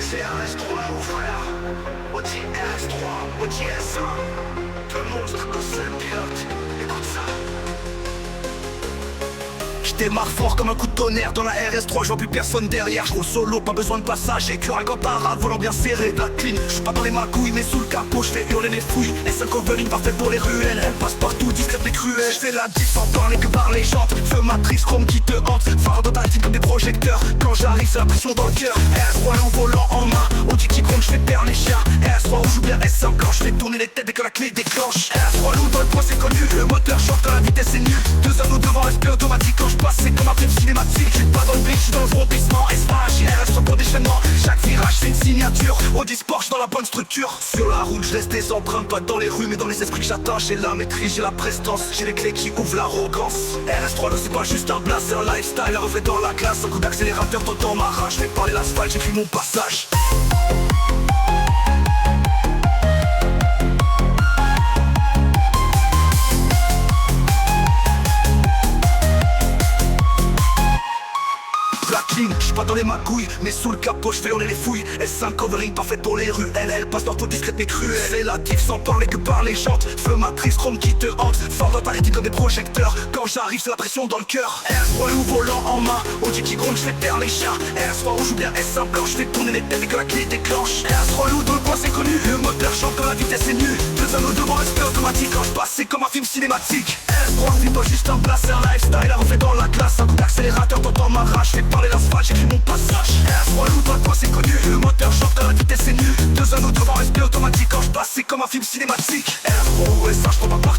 C'est RS3 mon frère. On dit RS3, on dit S1. Le monstre que c'est le pilote. Écoute ça. J'démarre fort comme un coup de tonnerre dans la RS3, je vois plus personne derrière. J'roule solo, pas besoin de passage, cœur à parade, volant bien serré, de la clean. J'suis pas dans les magouilles, mais sous le capot, j'fais hurler les fouilles. S5 covering parfait pour les ruelles, elle passe partout, discrète et cruelle. J'fais la diff sans parler que par les jantes. Feu matrice, chrome qui te hante, phare dans ta team comme des projecteurs. Quand j'arrive, c'est la pression dans le cœur. RS3 en volant en main, Audi qui gronde, j'fais perdre les chiens. RS3 rouge ou bien S5 quand j'fais tourner les têtes dès que la clé déclenche. RS3 lourd dans le point c'est connu, le moteur chante quand la vitesse est nulle. Deux anneaux devant, respect automatique quand j'passe, c'est comme un film cinématique. J'suis pas dans le brick, j'suis dans le rebondissement. S1, RS3 pour déchaînement. Chaque virage c'est une signature. Audi Sport, j'suis dans la bonne structure. Sur la route, j'laisse des empreintes, pas dans les rues mais dans les esprits que j'atteins. J'ai la maîtrise, j'ai la prestance, j'ai les clés qui ouvrent l'arrogance. RS3 c'est pas juste un blast, c'est un lifestyle, un reflet dans la classe. Un coup d'accélérateur, t'entends ma rage. J'fais parler l'asphalte, j'écris mon passage. J'suis pas dans les magouilles, mais sous le capot j'fais hurler les fouilles. S5 covering parfaite pour les rues, elle passe partout discrète mais cruelle. C'est la diff sans parler que par les jantes. Feu matrice, chrome qui te hante, fort dans ta rétine comme des projecteurs. Quand j'arrive c'est la pression dans le cœur. RS3 ou volant en main, Audi qui gronde j'fais perdre les chiens. RS3 rouge ou bien S5 quand j'fais tourner les têtes et que la clé déclenche. RS3 lourd dans le point c'est connu, le moteur chante quand la vitesse est nulle. Deux anneaux devant, respect automatique quand j'passe c'est comme un film cinématique. RS3 c'est pas juste un blast, c'est un lifestyle, un reflet dans la glace. Un coup d'accélérateur, t'entends ma rage, j'fais parler l'asphalte, j'écris mon passage. RS3 lourd dans le point c'est connu, le moteur chante quand la vitesse est nulle. Deux anneaux devant, respect automatique quand j'passe c'est comme un film cinématique. RS3 ou S1 j'prends pas